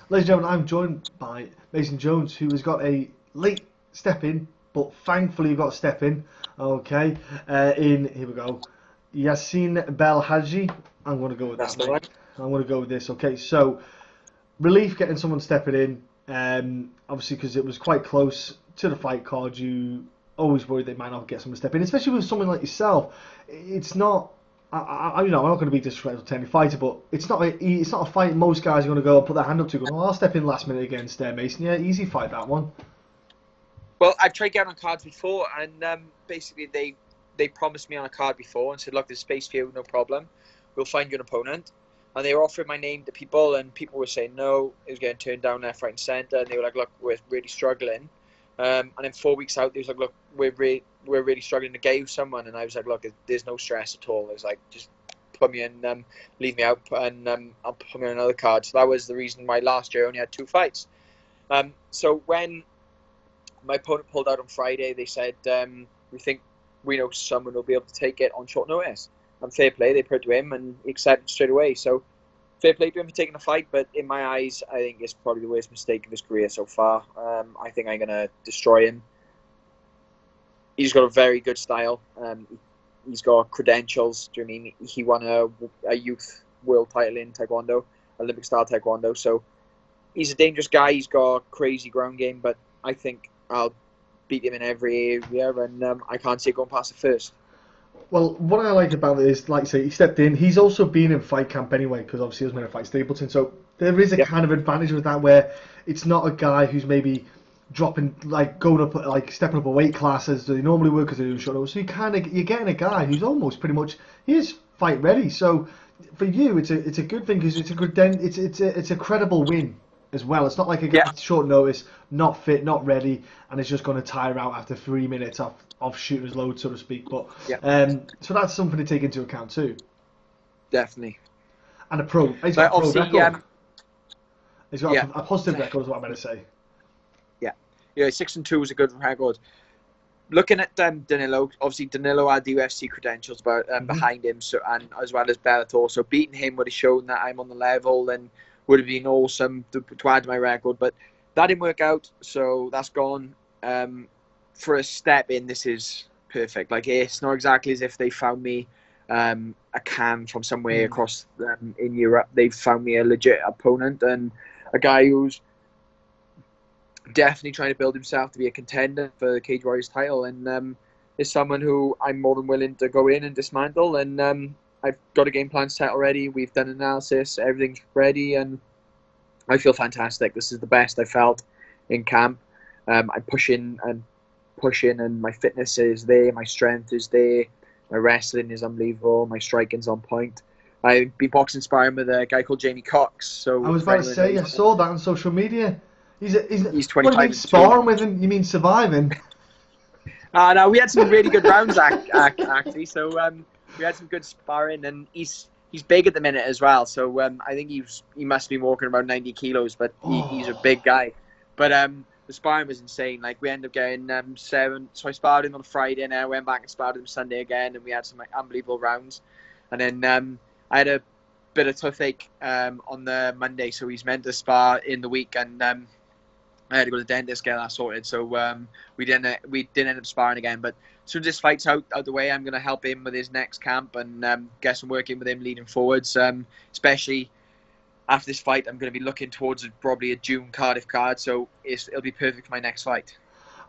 Ladies and gentlemen, I'm joined by Mason Jones, who has got a late step in, but thankfully got a step in. Okay, here we go. Yassine Bel Hadji. I'm going to go with That's that, the mate. one. I'm going to go with this. Okay, so relief getting someone stepping in. Obviously, because it was quite close to the fight card, you always worried they might not get someone to step in, especially with someone like yourself. It's not. I'm not going to be disrespectful to any fighter, but it's not a fight most guys are going to go and put their hand up to. Go, oh, I'll step in last minute against Mason. Yeah, easy fight that one. Well, I've tried getting on cards before, and basically they promised me on a card before and said, "Look, there's space for you, no problem. We'll find you an opponent." And they were offering my name to people, and people were saying no. It was getting turned down left, right, and centre. And they were like, "Look, we're really struggling." And then 4 weeks out, they was like, "Look, we're really struggling to get you someone." And I was like, "Look, there's no stress at all." It was like, just put me in, leave me out, and I'll put me on another card. So that was the reason why last year I only had 2 fights. So when my opponent pulled out on Friday, they said, "We think we know someone will be able to take it on short notice." And fair play, they put it to him and he accepted straight away. So fair play to him for taking the fight, but in my eyes, I think it's probably the worst mistake of his career so far. I think I'm going to destroy him. He's got a very good style. He's got credentials. Do you mean he won a youth world title in Taekwondo, Olympic style Taekwondo? So he's a dangerous guy. He's got a crazy ground game, but I think I'll beat him in every area, and I can't see it going past the first. Well, what I like about it is, like I say, he stepped in. He's also been in fight camp anyway, because obviously he was meant to fight Stapleton. So there is a Yep. kind of advantage with that where it's not a guy who's maybe dropping, like going up, like stepping up a weight class as they normally would because they're doing short notice. So you're getting a guy who's almost pretty much he is fight ready. So for you, it's a good thing because it's a good it's a credible win as well. It's not like a guy Yeah, at short notice, not fit, not ready, and is just going to tire out after 3 minutes off shooter's load, so to speak. But yeah, so that's something to take into account too. definitely. And he's got But a pro obviously, record. He's got yeah, a positive record, is what I'm going to say. yeah, yeah. 6-2 is a good record. Looking at Danilo, obviously Danilo had the UFC credentials Hmm. behind him, so and as well as Bellator. So beating him would have shown that I'm on the level and would have been awesome to add to my record. But that didn't work out, so that's gone. For a step in, this is perfect. Like it's not exactly as if they found me a can from somewhere Mm. across in Europe. They've found me a legit opponent and a guy who's definitely trying to build himself to be a contender for the Cage Warriors title, and is someone who I'm more than willing to go in and dismantle. And I've got a game plan set already. We've done analysis, everything's ready, and I feel fantastic. This is the best I felt in camp. I'm pushing, and my fitness is there, my strength is there, my wrestling is unbelievable, my striking's on point. I've been boxing sparring with a guy called Jamie Cox. I So was for about to anyone who say, knows I him, saw that on social media. he's What do you mean 25 and 2. sparring with him? You mean surviving? No, we had some really good rounds actually. So we had some good sparring, and he's big at the minute as well. So I think he must be walking around 90 kilos, but he's a Oh, big guy. But the sparring was insane. Like we ended up getting 7. So I sparred him on a Friday, and I went back and sparred him Sunday again, and we had some like, unbelievable rounds. And then I had a bit of toothache on the Monday, so he's meant to spar in the week, and I had to go to the dentist, get that sorted. So we didn't end up sparring again. But as soon as this fight's out the way, I'm going to help him with his next camp and get some work in with him leading forwards. Especially after this fight, I'm going to be looking towards probably a June Cardiff card. So it'll be perfect for my next fight.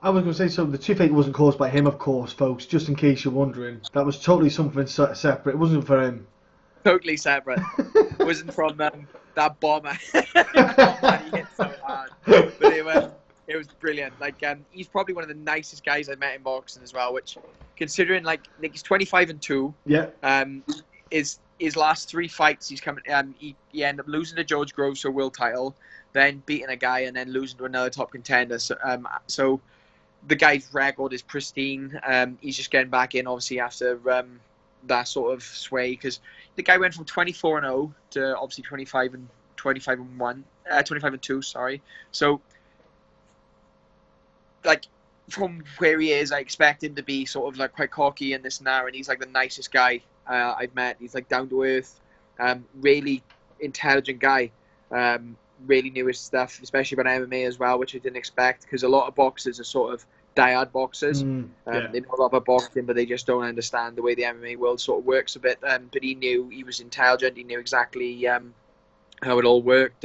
I was going to say, so the toothache wasn't caused by him, of course, folks, just in case you're wondering. That was totally something separate. It wasn't for him. Totally separate. Wasn't from that bomber. Oh man, he hit so hard. But it was brilliant. Like he's probably one of the nicest guys I've met in boxing as well. Which, considering like he's 25 and 2, Yeah. his last 3 fights he's coming. He ended up losing to George Groves for world title, then beating a guy, and then losing to another top contender. So the guy's record is pristine. He's just getting back in, obviously after that sort of sway because the guy went from 24 and 0 to obviously 25 and 1, 25 and 2. Sorry. So like from where he is, I expect him to be sort of like quite cocky and this and that, and he's like the nicest guy I've met. He's like down to earth, really intelligent guy. really knew his stuff, especially about MMA as well, which I didn't expect, because a lot of boxers are sort of diehard boxers. Yeah. They know a lot about boxing, but they just don't understand the way the MMA world sort of works a bit. But he knew, he was intelligent. He knew exactly how it all worked.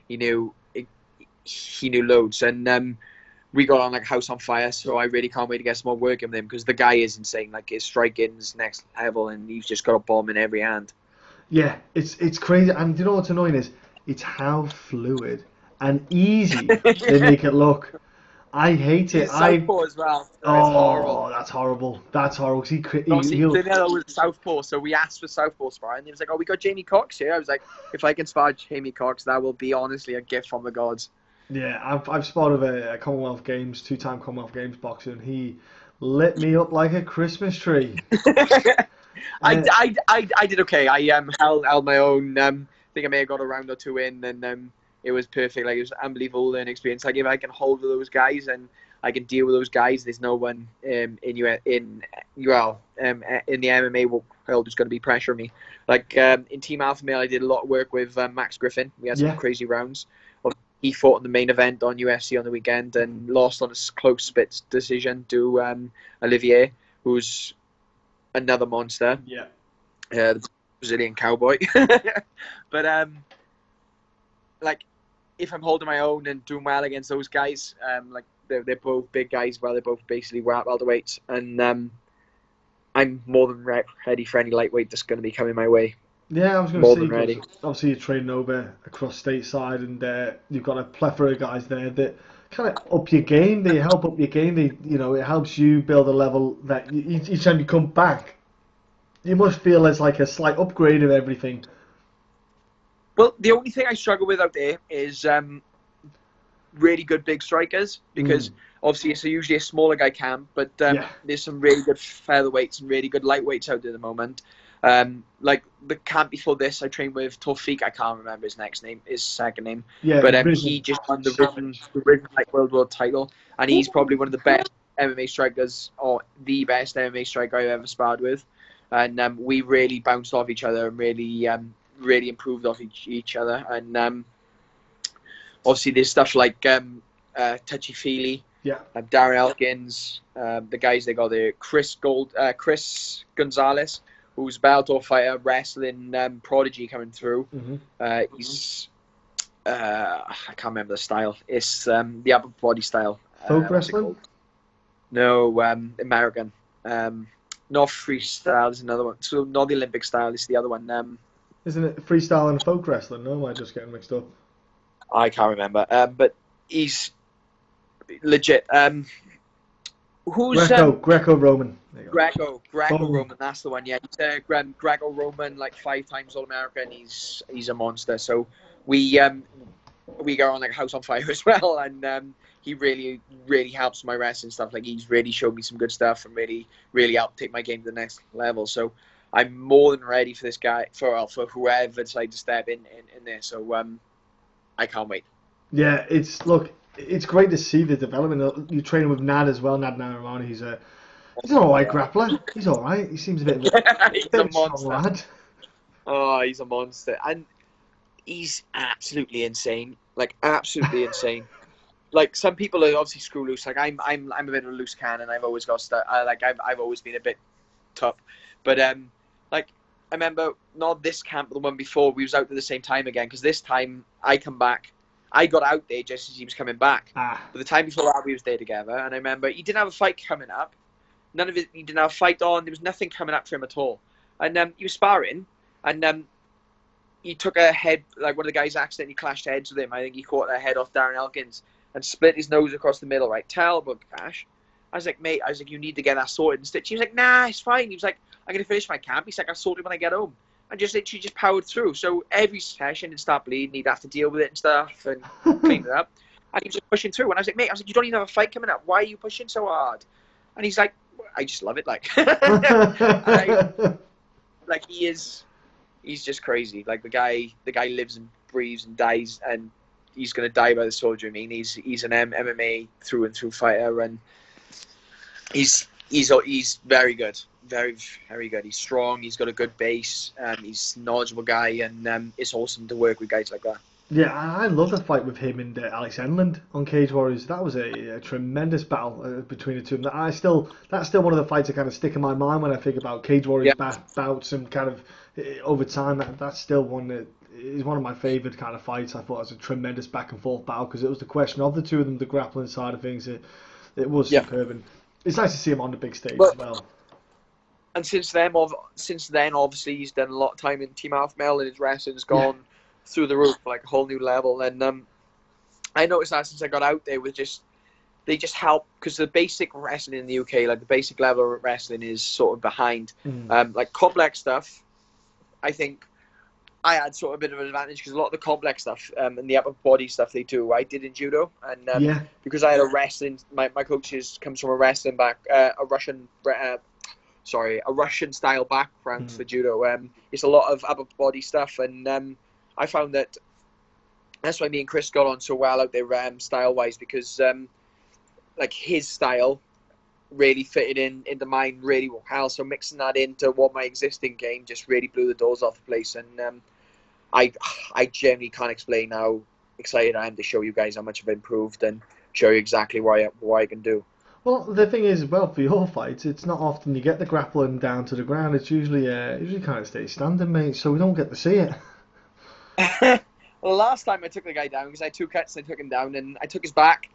He knew loads, and we got on like a house on fire. So I really can't wait to get some more work with him, because the guy is insane. Like, his striking's next level, and he's just got a bomb in every hand. Yeah, it's crazy. And you know what's annoying is it's how fluid and easy they make it look. I hate it. He's southpaw as well. So oh, it's horrible. That's horrible. That's horrible. 'Cause Obviously, Danilo was southpaw, so we asked for southpaw spar, and he was like, "Oh, we got Jamie Cox here." I was like, "If I can spar Jamie Cox, that will be honestly a gift from the gods." Yeah, I've sparred a Commonwealth Games, 2-time Commonwealth Games boxer, and he lit me up like a Christmas tree. I did okay. I held my own. I think I may have got a round or two in, and it was perfect. Like, it was an unbelievable learning experience. Like, if I can hold with those guys and I can deal with those guys, there's no one in the MMA world who's going to be pressuring me. Like, in Team Alpha Male, I did a lot of work with Max Griffin. We had some crazy rounds. He fought in the main event on UFC on the weekend and lost on a close split decision to Olivier, who's another monster. Yeah. The Brazilian cowboy. But like, if I'm holding my own and doing well against those guys, like, they're both big guys. Well, they're both basically welterweights, and I'm more than ready for any lightweight that's going to be coming my way. Yeah, I was going to say, ready. Obviously you're training over across stateside, and you've got a plethora of guys there that kind of up your game. They help up your game. It helps you build a level that each time you come back, you must feel there's like a slight upgrade of everything. Well, the only thing I struggle with out there is really good big strikers, because obviously it's usually a smaller guy camp, but there's some really good featherweights and really good lightweights out there at the moment. Like, the camp before this, I trained with Tawfiq. I can't remember his second name. Yeah, but he just won the Risen Light World title, and he's probably one of the best MMA strikers, or the best MMA striker I've ever sparred with. And we really bounced off each other and really improved off each other. And obviously there's stuff like Touchy Feely, Darren Elkins, the guys they got there, Chris Gonzalez, who's a Bellator fighter, wrestling prodigy coming through. He's I can't remember the style. It's the upper body style. Folk wrestling? No, American. Not freestyle is another one. So not the Olympic style. It's the other one. Isn't it freestyle and folk wrestling? No, am I just getting mixed up? I can't remember. But he's legit. Who's Greco-Roman? Greco-Roman. That's the one. Yeah, he's Greco-Roman, like 5 times All-American. He's a monster. So we go on like a house on fire as well, and he really helps my wrestling stuff. Like, he's really showed me some good stuff and really helped take my game to the next level. So I'm more than ready for this guy, for whoever decides to step in there. So I can't wait. Yeah, it's great to see the development. You're training with Nad as well, Nad Naramani. He's an alright grappler. He's alright. He seems a bit he's a monster. Lad. Oh, he's a monster. And he's absolutely insane. Like, absolutely insane. Like, some people are obviously screw loose. Like, I'm a bit of a loose cannon. I've always got stuff. I've always been a bit tough. But like, I remember not this camp, but the one before. We was out at the same time again, because this time I come back. I got out there just as he was coming back. But the time before that, we was there together, and I remember he didn't have a fight coming up. He didn't have a fight on. There was nothing coming up for him at all. And he was sparring, and he took a head, like, one of the guys accidentally clashed heads with him. I think he caught a head off Darren Elkins and split his nose across the middle, right? Terrible crash. I was like, mate, you need to get that sorted and stitched. He was like, nah, it's fine. He was like, I'm going to finish my camp. He's like, I'll sort it when I get home. And just literally just powered through. So every session he'd start bleeding, he'd have to deal with it and stuff and clean it up. And he was just pushing through. And I was like, mate, you don't even have a fight coming up. Why are you pushing so hard? And he's like, I just love it. Like, he's just crazy. Like, the guy lives and breathes and dies, and he's going to die by the soldier. I mean, he's an MMA through and through fighter, and he's very good. Very, very good. He's strong. He's got a good base. He's a knowledgeable guy, and it's awesome to work with guys like that. Yeah, I love the fight with him and Alex Enland on Cage Warriors. That was a tremendous battle between the two of them. That's still one of the fights that kind of stick in my mind when I think about Cage Warriors Yeah. bouts and kind of over time. That's still one that is one of my favourite kind of fights. I thought it was a tremendous back and forth battle because it was the question of the two of them, the grappling side of things. It was Yeah. superb, and it's nice to see him on the big stage Well, as well. and since then, obviously, he's done a lot of time in Team Alpha Male, and his wrestling's Yeah. gone through the roof, like a whole new level. And I noticed that since I got out there, they just help, because the basic wrestling in the UK, like the basic level of wrestling, is sort of behind. Like complex stuff, I think I had sort of a bit of an advantage because a lot of the complex stuff and the upper body stuff they do, I did in judo, and Yeah. because I had a wrestling, my coach comes from a wrestling a Russian style background for judo. It's a lot of upper body stuff, and I found that that's why me and Chris got on so well out there style wise, because like his style really fitted into mine really well. So mixing that into what my existing game just really blew the doors off the place, and I generally can't explain how excited I am to show you guys how much I've improved and show you exactly what I can do. Well, the thing is, well, for your fights, it's not often you get the grappling down to the ground. It's usually kind of stays standing, mate. So we don't get to see it. Well, the last time I took the guy down, because I had 2 cuts, and I took him down, and I took his back.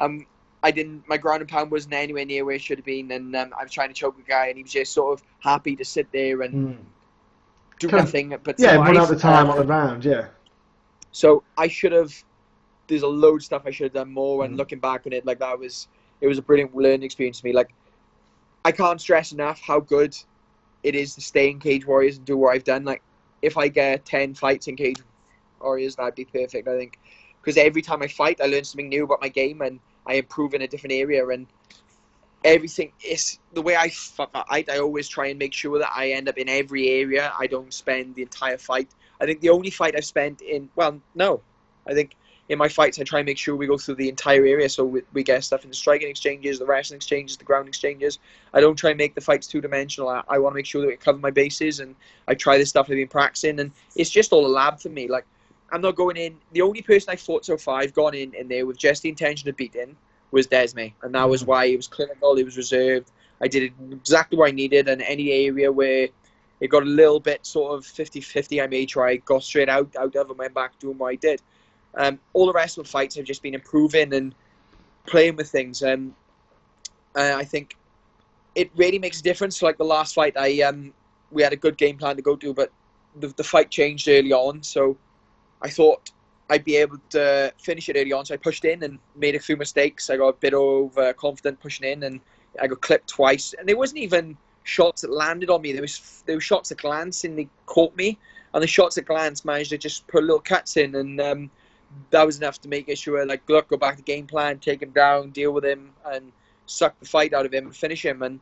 My ground and pound wasn't anywhere near where it should have been, and I was trying to choke the guy, and he was just sort of happy to sit there and do nothing but run out the time on the round, yeah. So I should have. There's a load of stuff I should have done more, and looking back on it, like it was a brilliant learning experience for me. Like, I can't stress enough how good it is to stay in Cage Warriors and do what I've done. Like, if I get 10 fights in Cage Warriors, that'd be perfect, I think. Because every time I fight, I learn something new about my game, and I improve in a different area, and everything is the way I fight. I always try and make sure that I end up in every area. I don't spend the entire fight. I think the only fight I've spent I think in my fights I try and make sure we go through the entire area, so we get stuff in the striking exchanges, the wrestling exchanges, the ground exchanges. I don't try and make the fights two-dimensional. I want to make sure that we cover my bases, and I try the stuff I've been practicing, and it's just all a lab for me. Like, I'm not going in. The only person I fought so far, I've gone in there with just the intention of beating, was Desme, and that was why he was clinical, he was reserved. I did exactly what I needed, and any area where it got a little bit sort of 50-50, I made sure I got straight out of and went back doing what I did. All the rest of the fights have just been improving and playing with things, and I think it really makes a difference. Like the last fight, we had a good game plan to go to, but the fight changed early on, so I thought I'd be able to finish it early on, so I pushed in and made a few mistakes. I got a bit overconfident pushing in, and I got clipped twice. And there wasn't even shots that landed on me. There were shots that glanced and they caught me, and the shots that glanced managed to just put little cuts in, and that was enough to make it sure, like, look, go back to game plan, take him down, deal with him, and suck the fight out of him and finish him. And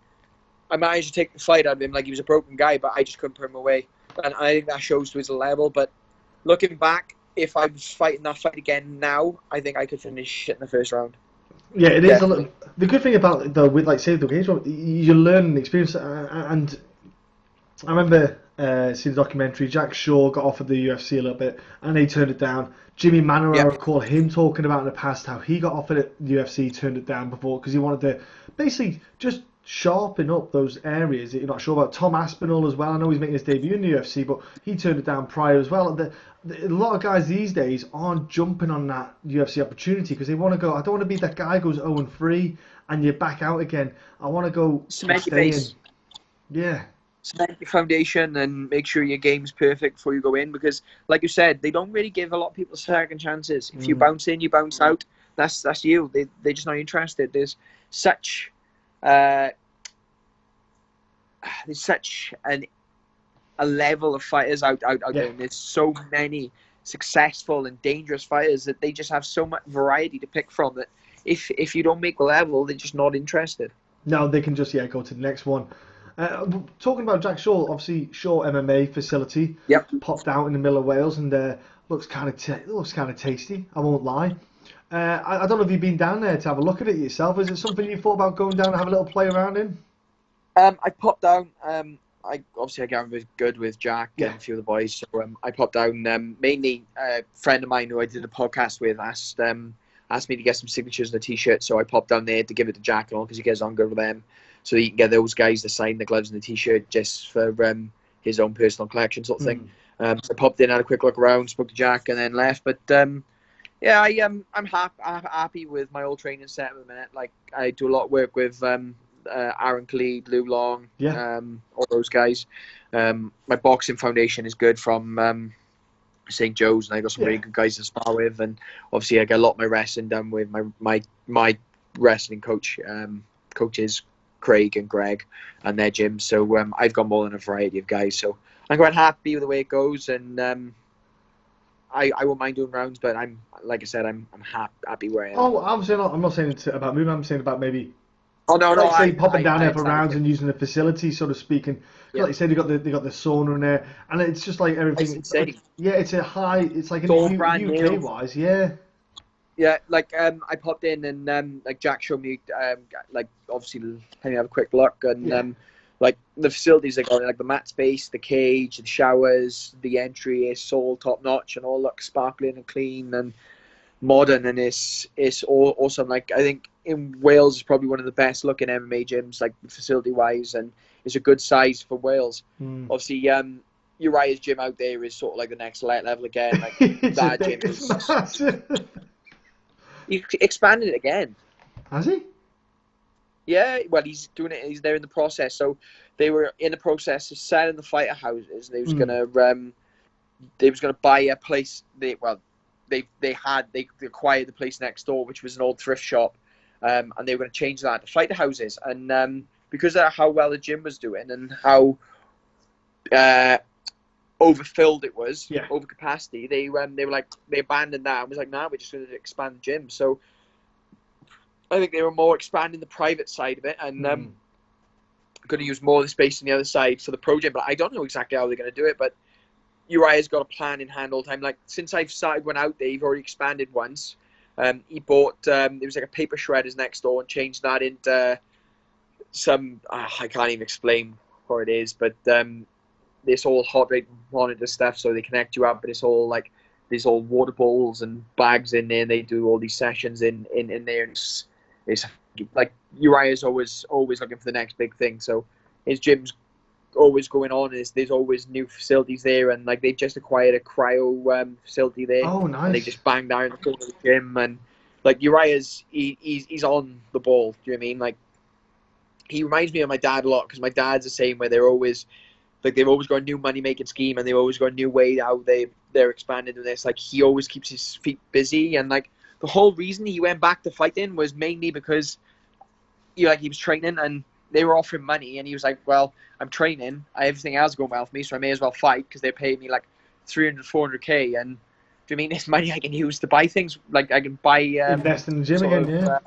I managed to take the fight out of him like he was a broken guy, but I just couldn't put him away. And I think that shows to his level. But looking back, if I was fighting that fight again now, I think I could finish it in the first round. Yeah, it is. The good thing about it, though, with like say the Cage, you learn and experience, and I remember seeing the documentary. Jack Shaw got offered the UFC a little bit, and he turned it down. Jimmy Manor, I recall him talking about in the past how he got offered at the UFC, turned it down before because he wanted to basically just sharpen up those areas that you're not sure about. Tom Aspinall as well. I know he's making his debut in the UFC, but he turned it down prior as well. A lot of guys these days aren't jumping on that UFC opportunity because they want to go. I don't want to be that guy who goes 0-3 and you're back out again. I want to go cement your base. Yeah. Cement your foundation and make sure your game's perfect before you go in, because, like you said, they don't really give a lot of people second chances. If you bounce in, you bounce out. That's you. They're just not interested. There's such a level of fighters out there, and there's so many successful and dangerous fighters that they just have so much variety to pick from that if you don't make the level, they're just not interested. No, they can just go to the next one. Talking about Jack Shaw, obviously Shaw MMA facility popped out in the middle of Wales, and looks kind of tasty. I won't lie. I don't know if you've been down there to have a look at it yourself. Is it something you thought about going down and have a little play around in? I popped down. I get on good with Jack Yeah. and a few of the boys. So I popped down. Mainly, a friend of mine who I did a podcast with asked me to get some signatures on the t-shirt. So I popped down there to give it to Jack and all because he gets on good with them. So he can get those guys to sign the gloves and the t-shirt just for his own personal collection sort of thing. So I popped in, had a quick look around, spoke to Jack, and then left. But yeah, I'm happy with my old training set at the minute. Like I do a lot of work with Aaron Khalid, Lou Long, all those guys. My boxing foundation is good from St. Joe's, and I got some really good guys to spar with. And obviously, I get a lot of my wrestling done with my wrestling coaches Craig and Greg and their gyms. So I've got more than a variety of guys. So I'm quite happy with the way it goes, and I won't mind doing rounds, but I'm happy where I am. Oh, obviously not. I'm not saying it's about moving. I'm saying about maybe. Oh no, no! Like say popping down there for rounds and using the facility, so to speak. And like you said, they got the sauna in there, and it's just like everything. It's a high. It's like in the UK wise, yeah. Yeah, like I popped in and like Jack showed me like obviously let me have a quick look and like the facilities they got, like the mat space, the cage, the showers, the entry is all top notch and all looks sparkling and clean and modern, and it's all awesome. Like I think in Wales is probably one of the best looking MMA gyms, like facility wise, and it's a good size for Wales. Obviously, Urijah's gym out there is sort of like the next level again. Like that gym is. He expanded it again. Has he? Yeah, well, he's doing it. He's there in the process. So they were in the process of selling the fighter houses. They was gonna buy a place. They acquired the place next door, which was an old thrift shop, and they were going to change that to fighter houses. And because of how well the gym was doing and how overfilled it was, over capacity, they abandoned that and was like, nah, we're just going to expand the gym. So I think they were more expanding the private side of it and going to use more of the space on the other side for the pro gym. But I don't know exactly how they're going to do it, but Urijah's got a plan in hand all the time. Like since I've started going out there, he's already expanded once. He bought there was like a paper shredders next door and changed that into some I can't even explain what it is, but this all heart rate monitor stuff, so they connect you up, but it's all like there's all water bowls and bags in there, and they do all these sessions in there, and it's like Urijah's always looking for the next big thing. So his gym's always going on. There's always new facilities there, and like they just acquired a cryo facility there. Oh, nice! And they just banged down the corner of the gym, and like Urijah's he's on the ball. Do you know what I mean? Like he reminds me of my dad a lot, because my dad's the same, where they've always got a new money making scheme, and they've always got a new way how they're expanding in this. Like he always keeps his feet busy, and like the whole reason he went back to fighting was mainly because he was training and they were offering money, and he was like, well, I'm training, everything else is going well for me, so I may as well fight, because they're paying me like 300, 400k, and do you mean this money I can use to buy things? Like I can buy invest in the gym again,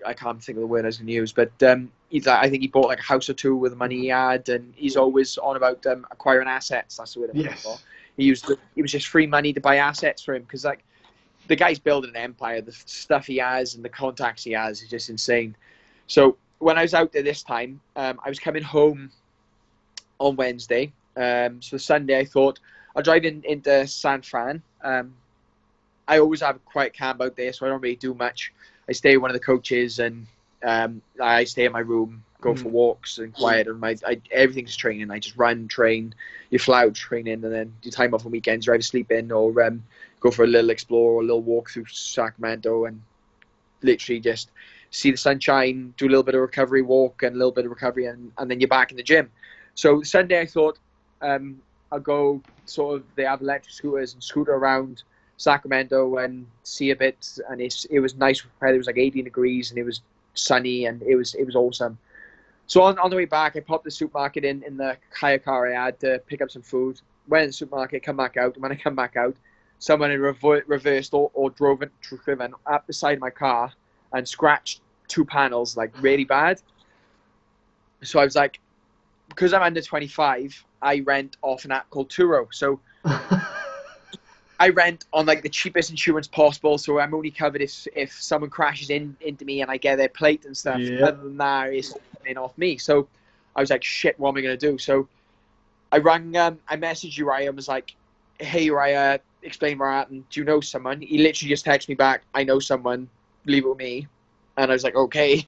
I can't think of the word I was going to use, but I think he bought like a house or two with the money he had, and he's always on about acquiring assets. That's the word I'm looking for. It was just free money to buy assets for him, because like the guy's building an empire. The stuff he has and the contacts he has is just insane. So when I was out there this time, I was coming home on Wednesday. So Sunday I thought I'll drive into San Fran. I always have a quiet camp out there, so I don't really do much. I stay with one of the coaches, and I stay in my room, go for walks and quiet, and everything's training. I just run, train, you fly out training, and then do time off on weekends, or either sleep in or go for a little explore or a little walk through Sacramento, and literally just see the sunshine, do a little bit of recovery walk and a little bit of recovery, and then you're back in the gym. So Sunday I thought I'll go they have electric scooters and scooter around Sacramento and see a bit, and it was nice weather. It was like 18 degrees and it was sunny, and it was awesome. So on the way back, I popped the supermarket in the hire car I had to pick up some food. Went in the supermarket, come back out, and when I come back out, someone had reversed or driven up the side of my car and scratched 2 panels like really bad. So I was like, because I'm under 25, I rent off an app called Turo. So I rent on like the cheapest insurance possible, so I'm only covered if someone crashes into me and I get their plate and stuff. Other than that, it's coming off me. So I was like, shit, what am I going to do? So I rang, I messaged Uriah and was like, hey, Uriah, explain what happened. Do you know someone? He literally just texted me back, I know someone, leave it with me. And I was like, okay.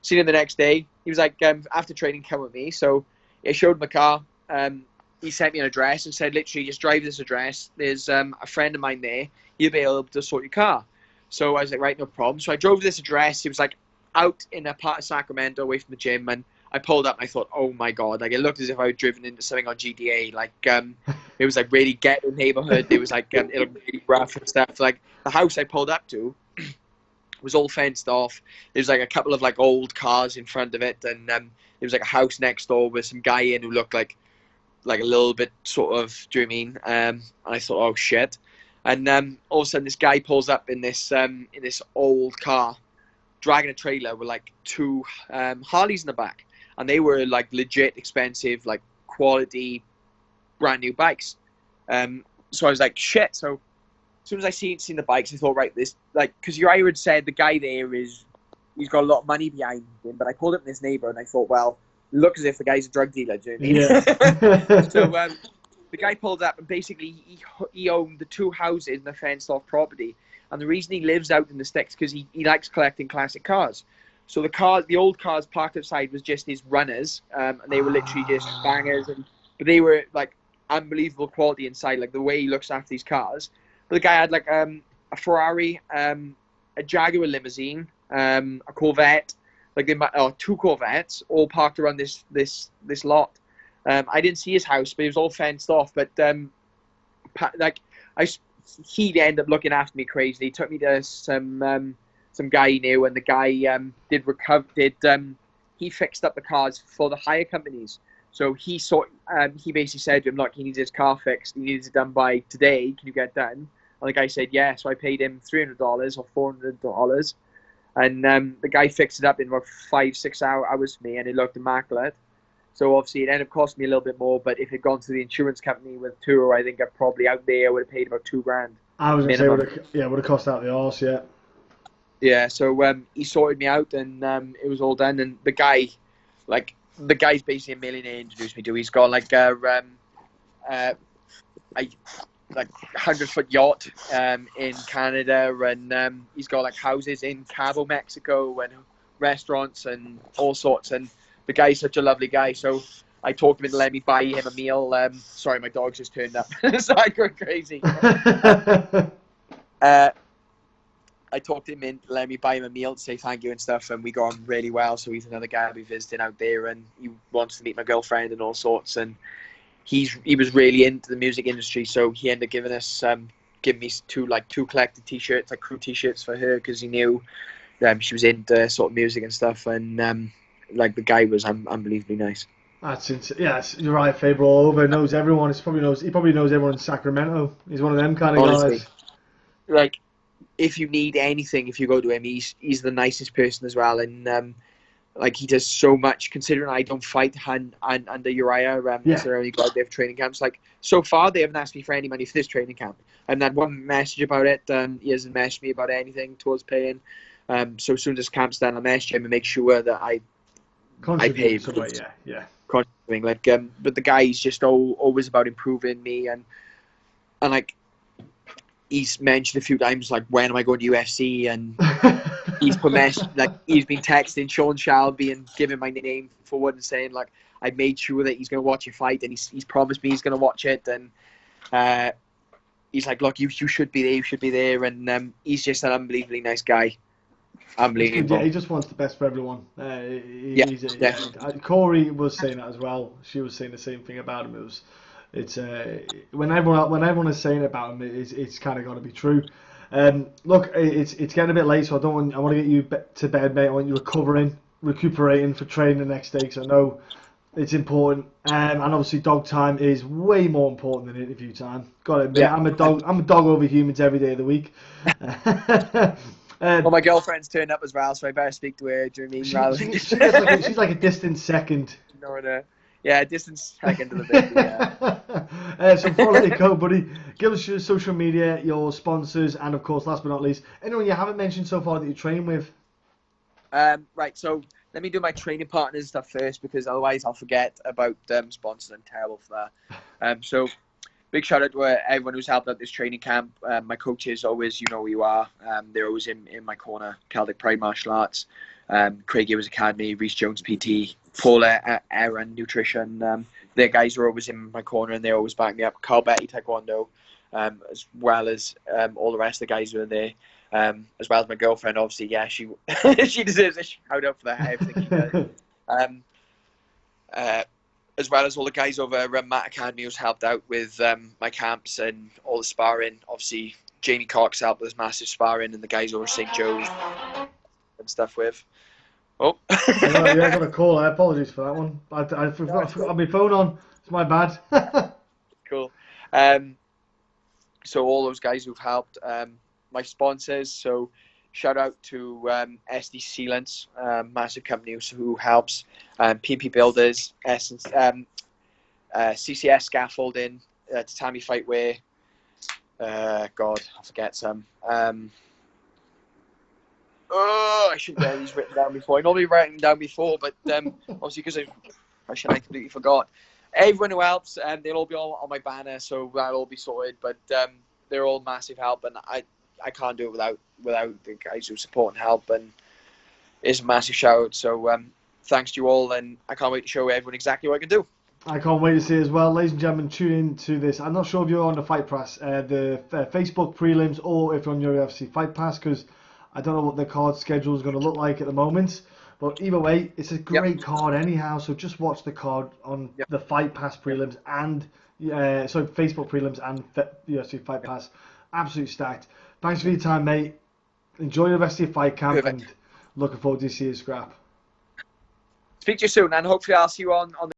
Seen him the next day. He was like, after training, come with me. So I showed him a car. He sent me an address and said, literally, just drive this address. There's a friend of mine there. He'll be able to sort your car. So I was like, right, no problem. So I drove to this address. He was like out in a part of Sacramento away from the gym. And I pulled up and I thought, oh my God. Like, it looked as if I was driven into something on GTA. Like, it was like really ghetto neighborhood. It was like, it looked really rough and stuff. Like, the house I pulled up to was all fenced off. There was like a couple of like old cars in front of it, and there was like a house next door with some guy in who looked like a little bit sort of, do you know what I mean? And I thought, oh shit. And all of a sudden this guy pulls up in this old car, dragging a trailer with like 2 Harleys in the back, and they were like legit expensive, like quality, brand new bikes. So I was like, shit. So as soon as I seen the bikes, I thought, right, this, like, because Uriah had said the guy there he's got a lot of money behind him, but I pulled up in his neighbour and I thought, well, look as if the guy's a drug dealer, do you know what I mean? Yeah. So the guy pulled up and basically he owned the 2 houses in the fenced off property, and the reason he lives out in the sticks because he likes collecting classic cars. So the old cars parked outside was just his runners, and they were literally just bangers, but they were like unbelievable quality inside, like the way he looks after these cars. But the guy had like a Ferrari, a Jaguar limousine, a Corvette, like 2 Corvettes, all parked around this lot. I didn't see his house, but it was all fenced off. But he'd end up looking after me crazily. He took me to some guy he knew, and the guy he fixed up the cars for the hire companies. So he basically said to him, look, he needs his car fixed. He needs it done by today. Can you get it done? And the guy said, yeah. So I paid him $300 or $400. And the guy fixed it up in about 5-6 hours for me, and it looked immaculate. So obviously it ended up costing me a little bit more, but if it had gone to the insurance company with Turo, I think I probably out there would have paid about $2,000. I was going to say, would have cost out the arse, yeah. Yeah, so he sorted me out, and it was all done. And the guy's basically a millionaire. Introduced me to. He's got like a 100-foot yacht in Canada, and he's got like houses in Cabo, Mexico, and restaurants and all sorts. And the guy's such a lovely guy. So I talked him into letting me buy him a meal. Sorry, my dog just turned up, so I go crazy. I talked him in, let me buy him a meal to say thank you and stuff, and we got on really well. So he's another guy I'll be visiting out there, and he wants to meet my girlfriend and all sorts. And he was really into the music industry, so he ended up giving me two collected t-shirts, like crew t-shirts for her, because he knew she was into sort of music and stuff. And the guy was unbelievably nice. That's insane. Yeah, you're right. Faber all over, knows everyone. He probably knows everyone in Sacramento. He's one of them kind of Honestly, guys. Like, if you need anything, if you go to him, he's the nicest person as well, and he does so much. Considering I don't fight under Uriah, so I only go out there for training camps. Like, so far, they haven't asked me for any money for this training camp. I've had one message about it. He hasn't messaged me about anything towards paying. So as soon as this camp's done, I'll message him and make sure that I pay. Yeah. Contributing, but the guy's just always about improving me, and he's mentioned a few times, like, when am I going to UFC? And he's he's been texting Sean Shelby and giving my name forward and saying, like, I made sure that he's going to watch your fight, and he's promised me he's going to watch it. And he's like, look, you should be there, you should be there. And he's just an unbelievably nice guy. Unbelievable. Yeah, he just wants the best for everyone. Corey was saying that as well. She was saying the same thing about him. It's when everyone is saying about him, it's kind of got to be true. Look, it's getting a bit late, so I want to get you to bed, mate. I want you recuperating for training the next day, because I know it's important. And obviously, dog time is way more important than interview time. Got to admit, yeah. I'm a dog over humans every day of the week. Well, my girlfriend's turned up as well, so I better speak to her. Do you mean she's like a distant second. Yeah, distance second to the baby. Yeah. So before I let you go, buddy, give us your social media, your sponsors, and of course, last but not least, anyone you haven't mentioned so far that you train with. Right. So let me do my training partners stuff first, because otherwise I'll forget about sponsors. I'm terrible for that. So big shout out to everyone who's helped out this training camp. My coaches, always, you know who you are. They're always in my corner. Celtic Pride Martial Arts, Craig Givers Academy, Reece Jones PT, Paula Aaron Nutrition. Their guys are always in my corner, and they're always backing me up. Carl Betty Taekwondo, as well as all the rest of the guys who are there. As well as my girlfriend, obviously, yeah, she she deserves a shout out for everything she does. As well as all the guys over at Matt Academy who's helped out with my camps and all the sparring. Obviously, Jamie Cox helped with massive sparring, and the guys over at St. Joe's and stuff with. Oh. I got a call. I apologize for that one. I forgot my phone on. It's my bad. Cool. So all those guys who've helped. My sponsors, so shout out to SD Sealants, massive company who helps, PP Builders, Essence, CCS Scaffolding, Tatami Fightwear, God, I forget some. I should have these written down before. I normally write them down before, but obviously because I completely forgot. Everyone who helps, they'll all be on my banner, so that'll all be sorted, but they're all massive help, and I can't do it without the guys who support and help, and it's a massive shout out. So thanks to you all, and I can't wait to show everyone exactly what I can do. I can't wait to see as well. Ladies and gentlemen, tune in to this. I'm not sure if you're on the Fight Pass, the Facebook prelims, or if you're on your UFC Fight Pass, because I don't know what the card schedule is going to look like at the moment. But either way, it's a great card anyhow, so just watch the card on the Fight Pass prelims and Facebook prelims and UFC Fight Pass. Absolutely stacked. Thanks for your time, mate. Enjoy the rest of your fight camp. Perfect. And looking forward to seeing you scrap. Speak to you soon, and hopefully I'll see you on the